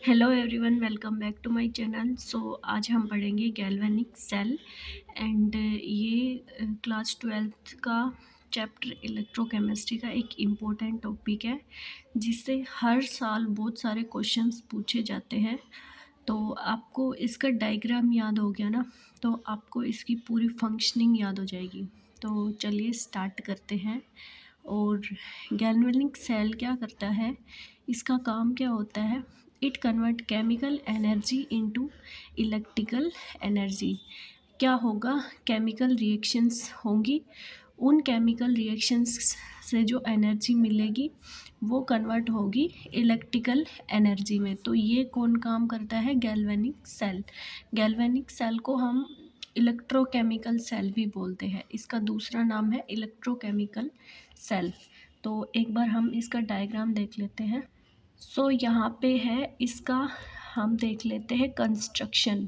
Hello everyone, welcome back to my channel. आज हम पढ़ेंगे गैल्वेनिक सेल एंड ये क्लास 12th का चैप्टर इलेक्ट्रोकेमिस्ट्री का एक इम्पोर्टेंट टॉपिक है जिससे हर साल बहुत सारे क्वेश्चंस पूछे जाते हैं। तो आपको इसका डायग्राम याद हो गया ना, तो आपको इसकी पूरी फंक्शनिंग याद हो जाएगी। तो चलिए स्टार्ट करते हैं। और गैल्वेनिक सेल क्या करता है, इसका काम क्या होता है? It convert chemical energy into electrical energy. क्या होगा? केमिकल रिएक्शंस होंगी, उन केमिकल रिएक्शंस से जो एनर्जी मिलेगी वो कन्वर्ट होगी इलेक्ट्रिकल एनर्जी में। तो ये कौन काम करता है? Galvanic cell. गैल्वेनिक सेल को हम इलेक्ट्रोकेमिकल सेल भी बोलते हैं। इसका दूसरा नाम है इलेक्ट्रोकेमिकल सेल। तो एक बार हम इसका डायग्राम देख लेते हैं। यहाँ पे है इसका, हम देख लेते हैं कंस्ट्रक्शन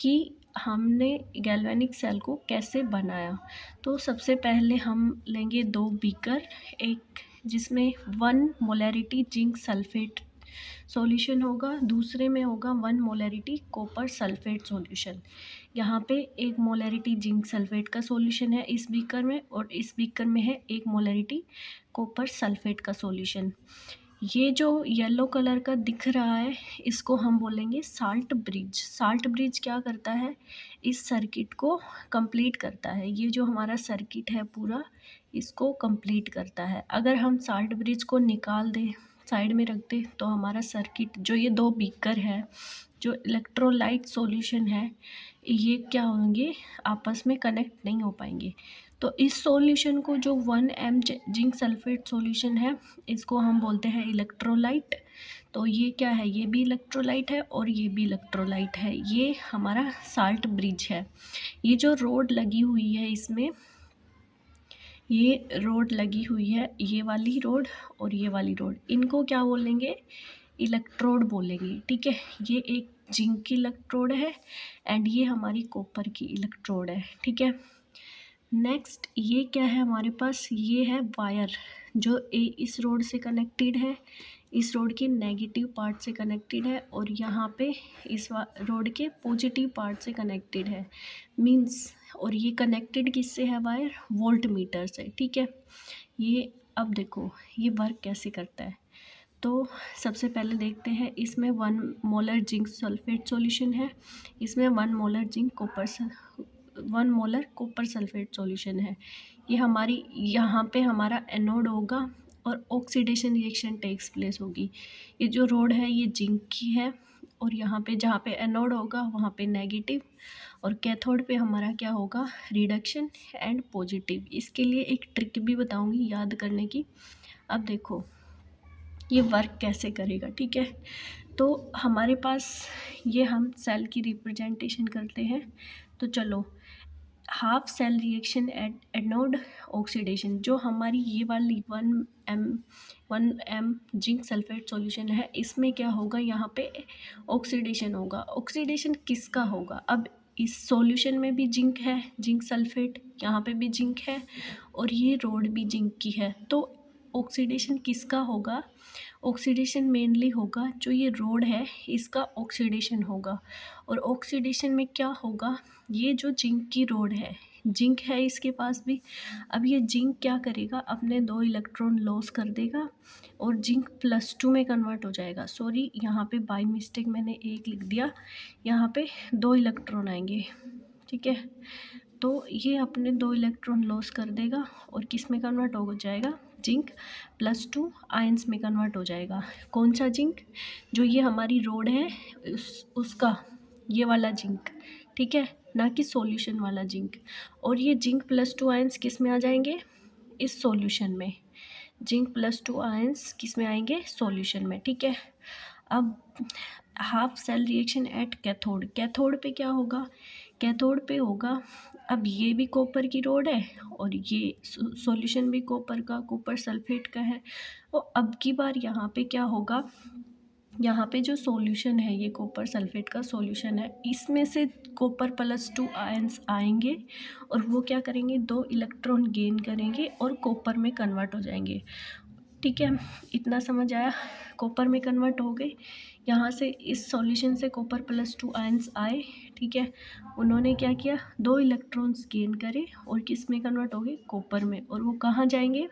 कि हमने गैल्वेनिक सेल को कैसे बनाया। तो सबसे पहले हम लेंगे 2 बीकर, एक जिसमें 1 मोलैरिटी जिंक सल्फेट सॉल्यूशन होगा, दूसरे में होगा 1 मोलैरिटी कॉपर सल्फेट सॉल्यूशन। यहाँ पे 1 मोलैरिटी जिंक सल्फेट का सॉल्यूशन है इस बीकर में, और इस बीकर में है 1 मोलैरिटी कॉपर सल्फेट का सॉल्यूशन। ये जो येलो कलर का दिख रहा है इसको हम बोलेंगे साल्ट ब्रिज। साल्ट ब्रिज क्या करता है? इस सर्किट को कंप्लीट करता है। ये जो हमारा सर्किट है पूरा, इसको कंप्लीट करता है। अगर हम साल्ट ब्रिज को निकाल दें, साइड में रख दें, तो हमारा सर्किट, जो ये 2 बीकर है, जो इलेक्ट्रोलाइट सॉल्यूशन है, ये क्या होंगे? आपस में कनेक्ट नहीं हो पाएंगे। तो इस सॉल्यूशन को, जो 1 जिंक सल्फेट सॉल्यूशन है, इसको हम बोलते हैं इलेक्ट्रोलाइट। तो ये क्या है? ये भी इलेक्ट्रोलाइट है और ये भी इलेक्ट्रोलाइट है। ये हमारा साल्ट ब्रिज है। ये जो रोड लगी हुई है इसमें, ये रोड लगी हुई है, ये वाली रोड और ये वाली रोड, इनको क्या बोलेंगे? इलेक्ट्रोड बोलेंगे। ठीक है, ये एक जिंक की इलेक्ट्रोड है एंड ये हमारी कॉपर की इलेक्ट्रोड है। ठीक है, नेक्स्ट ये क्या है हमारे पास? ये है वायर, जो इस रोड से कनेक्टेड है, इस रोड के नेगेटिव पार्ट से कनेक्टेड है, और यहाँ पे इस रोड के पॉजिटिव पार्ट से कनेक्टेड है, मींस। और ये कनेक्टेड किससे है वायर? वोल्ट मीटर से। ठीक है, ये अब देखो ये वर्क कैसे करता है। तो सबसे पहले देखते हैं, इसमें 1 मोलर जिंक सल्फेट सॉल्यूशन है, इसमें 1 molar 1 molar copper sulphate solution है। ये हमारी, यहाँ पे हमारा एनोड होगा और ऑक्सीडेशन रिएक्शन टेक्स प्लेस होगी। ये जो रोड है ये जिंक की है, और यहाँ पे जहाँ पे एनोड होगा वहाँ पे नेगेटिव, और कैथोड पे हमारा क्या होगा? Reduction and positive. इसके लिए एक ट्रिक भी बताऊँगी याद करने की। अब देखो ये वर्क कैसे करेगा। ठीक है, तो हमारे पास ये हम सेल की रिप्रेजेंटेशन करते हैं। तो चलो, half cell reaction at anode oxidation, जो हमारी ये वाली 1 m जिंक सल्फेट सॉल्यूशन है, इसमें क्या होगा? यहाँ पे ऑक्सीडेशन होगा। ऑक्सीडेशन किसका होगा? अब इस सॉल्यूशन में भी जिंक है, जिंक सल्फेट, यहाँ पे भी जिंक है, और ये रोड भी जिंक की है। तो ऑक्सीडेशन किसका होगा? ऑक्सीडेशन मेनली होगा, जो ये रोड है इसका ऑक्सीडेशन होगा। और ऑक्सीडेशन में क्या होगा? ये जो जिंक की रोड है, जिंक है इसके पास भी, अब ये जिंक क्या करेगा? अपने 2 इलेक्ट्रॉन लॉस कर देगा और जिंक +2 में कन्वर्ट हो जाएगा। सॉरी, यहाँ पे बाय मिस्टेक मैंने 1 लिख दिया, यहाँ पे 2 इलेक्ट्रॉन आएंगे। ठीक है, तो ये अपने 2 इलेक्ट्रॉन लॉस कर देगा और किस में कन्वर्ट हो जाएगा? जिंक +2 आयंस में कन्वर्ट हो जाएगा। कौन सा जिंक? जो ये हमारी रोड है उसका, ये वाला जिंक। ठीक है, ना कि सॉल्यूशन वाला जिंक। और ये जिंक +2 आयंस किस में आ जाएंगे? इस सॉल्यूशन में। जिंक +2 आयंस किस में आएंगे? सॉल्यूशन में। ठीक है, अब half cell reaction at cathode. Cathode पे क्या होगा? कैथोड पे होगा, अब ये भी कॉपर की रोड है और ये सॉल्यूशन भी कॉपर का, कॉपर सल्फेट का है। और अब की बार यहाँ पे क्या होगा? यहाँ पे जो सॉल्यूशन है, ये कॉपर सल्फेट का सॉल्यूशन है, इसमें से कॉपर +2 आयंस आएंगे और वो क्या करेंगे? 2 इलेक्ट्रॉन गेन करेंगे और कॉपर में कन्वर्ट हो जाएंगे। ठीक है, इतना समझ आया। कॉपर में कन्वर्ट हो गए, यहाँ से इस सॉल्यूशन से कॉपर +2 आयंस आए। ठीक है, उन्होंने क्या किया, 2 इलेक्ट्रॉन्स गेन करे और किस में कन्वर्ट हो गए, कॉपर में। और वो कहाँ जाएंगे,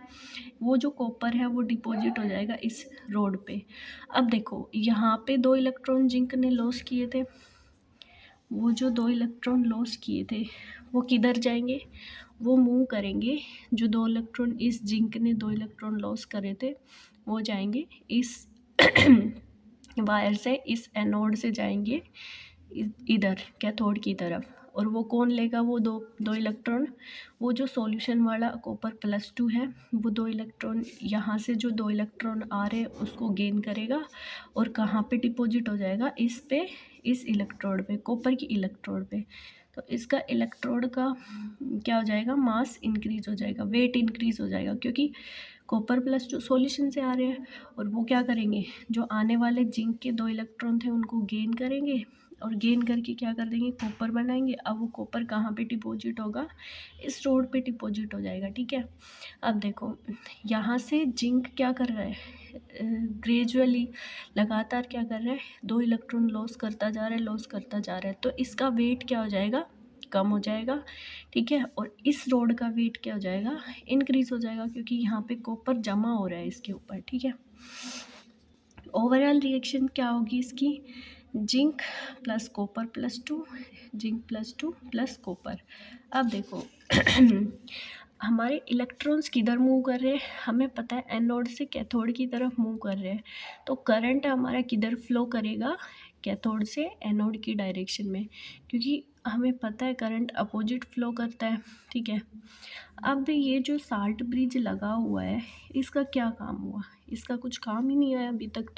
वो जो कॉपर है वो डिपॉजिट हो जाएगा इस रोड पे। अब देखो यहाँ पे 2 इलेक्ट्रॉन जिंक ने लॉस किए थे, वो जो 2 इलेक्ट्रॉन लॉस किए थे वो किधर जाएंगे, वो मूव करेंगे। जो 2 इलेक्ट्रॉन इस जिंक ने 2 इलेक्ट्रॉन लॉस करे थे वो जाएंगे इस वायर से, इस एनोड से जाएंगे इधर कैथोड की तरफ। और वो कौन लेगा वो दो इलेक्ट्रॉन, वो जो सॉल्यूशन वाला कॉपर +2 है, वो 2 इलेक्ट्रॉन यहाँ से जो 2 इलेक्ट्रॉन आ रहे हैं उसको गेन करेगा और कहाँ पे डिपॉजिट हो जाएगा, इस पे, इस इलेक्ट्रोड पे, कॉपर की इलेक्ट्रोड पे। तो इसका इलेक्ट्रोड का क्या हो जाएगा, मास इंक्रीज हो जाएगा, वेट इंक्रीज हो जाएगा, क्योंकि कॉपर +2 सॉल्यूशन से आ रहे हैं। और वो क्या करेंगे, जो आने वाले जिंक के 2 इलेक्ट्रॉन थे उनको गेन करेंगे और गेन करके क्या कर देंगे, कॉपर बनाएंगे। अब वो कॉपर कहाँ पे डिपॉजिट होगा, इस रोड पे डिपॉजिट हो जाएगा। ठीक है, अब देखो यहाँ से जिंक क्या कर रहा है, ग्रेजुअली लगातार क्या कर रहा है, 2 इलेक्ट्रॉन लॉस करता जा रहा है, लॉस करता जा रहा है। तो इसका वेट क्या हो जाएगा, कम हो जाएगा। ठीक है, और इस रोड का वेट क्या हो जाएगा, इंक्रीज हो जाएगा, क्योंकि यहाँ पे कॉपर जमा हो रहा है इसके ऊपर। ठीक है, ओवरऑल रिएक्शन क्या होगी इसकी, zinc plus copper +2, zinc +2 plus copper. अब देखो हमारे इलेक्ट्रॉन्स किधर मूव कर रहे हैं, हमें पता है एनोड से कैथोड की तरफ मूव कर रहे हैं। तो करंट हमारा किधर फ्लो करेगा, कैथोड से एनोड की डायरेक्शन में, क्योंकि हमें पता है करंट अपोजिट फ्लो करता है। ठीक है, अब ये जो साल्ट ब्रिज लगा हुआ है इसका क्या काम हुआ, इसका कुछ काम ही नहीं आया अभी तक।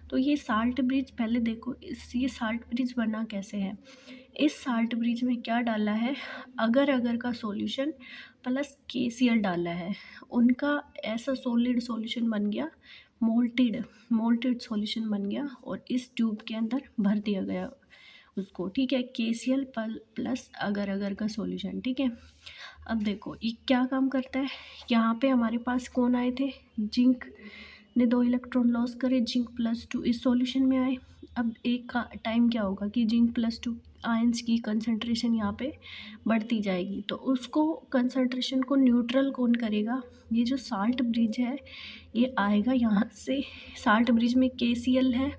तो ये साल्ट ब्रिज पहले देखो, ये साल्ट ब्रिज बना कैसे है, इस साल्ट ब्रिज में क्या डाला है, अगर अगर का सॉल्यूशन प्लस KCl डाला है, उनका ऐसा सॉलिड सॉल्यूशन बन गया, मोल्टेड सॉल्यूशन बन गया और इस ट्यूब के अंदर भर दिया गया उसको। ठीक है, KCl प्लस अगर अगर का सॉल्यूशन। ठीक है, अब देखो ये क्या काम करता है, यहाँ पे हमारे पास कौन आए थे, जिंक ने 2 इलेक्ट्रॉन लॉस करे, जिंक +2 इस सॉल्यूशन में आए। अब एक का टाइम क्या होगा कि जिंक +2 आयंस की कंसंट्रेशन यहाँ पे बढ़ती जाएगी, तो उसको कंसंट्रेशन को न्यूट्रल कौन करेगा, ये जो साल्ट ब्रिज है ये आएगा यहाँ से। साल्ट ब्रिज में KCl है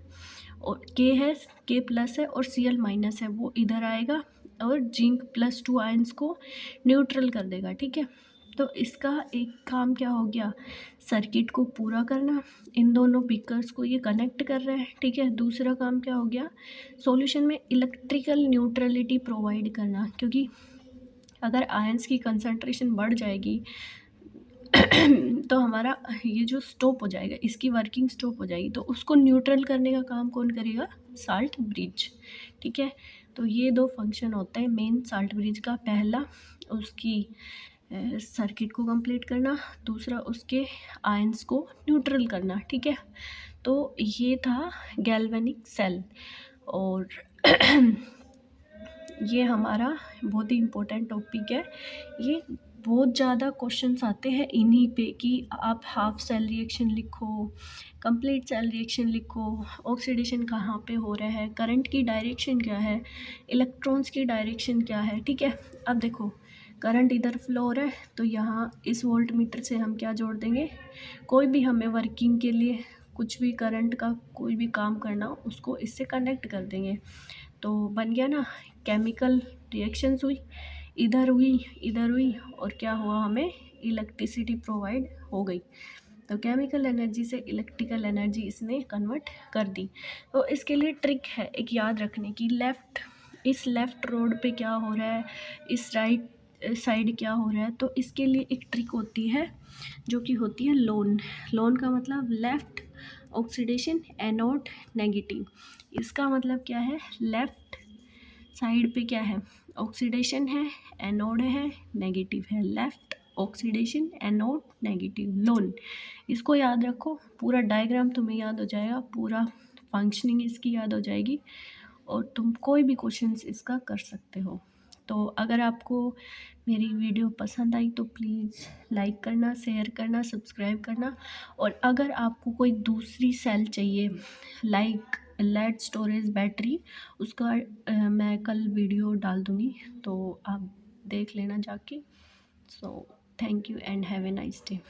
और K+ है और Cl- है, वो इधर आएगा और जिंक +2 आयंस को न्यूट्रल कर देगा। ठीक है, तो इसका एक काम क्या हो गया, सर्किट को पूरा करना, इन दोनों बीकर्स को ये कनेक्ट कर रहा है। ठीक है, दूसरा काम क्या हो गया, सॉल्यूशन में इलेक्ट्रिकल न्यूट्रलिटी प्रोवाइड करना, क्योंकि अगर आयंस की कंसंट्रेशन बढ़ जाएगी तो हमारा ये जो स्टॉप हो जाएगा, इसकी वर्किंग स्टॉप हो जाएगी, तो उसको न्यूट्रल करने का काम कौन करेगा, साल्ट ब्रिज। ठीक है, तो ये 2 फंक्शन होता है मेन साल्ट ब्रिज का, पहला उसकी सर्किट को कंप्लीट करना, दूसरा उसके आयंस को न्यूट्रल करना। ठीक है, तो ये था गैल्वेनिक सेल। और ये हमारा बहुत ही इम्पोर्टेंट टॉपिक है, ये बहुत ज़्यादा क्वेश्चंस आते हैं इन्हीं पे कि आप हाफ सेल रिएक्शन लिखो, कंप्लीट सेल रिएक्शन लिखो, ऑक्सीडेशन कहाँ पे हो रहा है, करंट की डायरेक्शन क्या है, इलेक्ट्रॉन्स की डायरेक्शन क्या है। ठीक है, अब देखो करंट इधर फ्लो हो रहा है, तो यहाँ इस वोल्ट मीटर से हम क्या जोड़ देंगे, कोई भी हमें वर्किंग के लिए कुछ भी करंट का कोई भी काम करना हो उसको इससे कनेक्ट कर देंगे। तो बन गया ना, केमिकल रिएक्शंस हुई, इधर हुई और क्या हुआ, हमें इलेक्ट्रिसिटी प्रोवाइड हो गई। तो केमिकल एनर्जी से इलेक्ट्रिकल एनर्जी इसने कन्वर्ट कर दी। तो इसके लिए ट्रिक है एक याद रखने की, इस लेफ़्ट रोड पे क्या हो रहा है, इस राइट साइड क्या हो रहा है। तो इसके लिए एक ट्रिक होती है जो कि होती है लोन का मतलब लेफ़्ट ऑक्सीडेशन, एनोड नेगेटिव। इसका मतलब क्या है, लेफ़्ट साइड पे क्या है, ऑक्सीडेशन है, एनोड है, नेगेटिव है, left oxidation, anode, negative, loan. इसको याद रखो, पूरा डायग्राम तुम्हें याद हो जाएगा, पूरा फंक्शनिंग इसकी याद हो जाएगी और तुम कोई भी क्वेश्चंस इसका कर सकते हो। तो अगर आपको मेरी वीडियो पसंद आई तो प्लीज़ लाइक करना, शेयर करना, सब्सक्राइब करना। और अगर आपको कोई दूसरी सेल चाहिए लाइक लेड स्टोरेज बैटरी, उसका मैं कल वीडियो डाल दूँगी, तो आप देख लेना जाके। So thank you and have a nice day.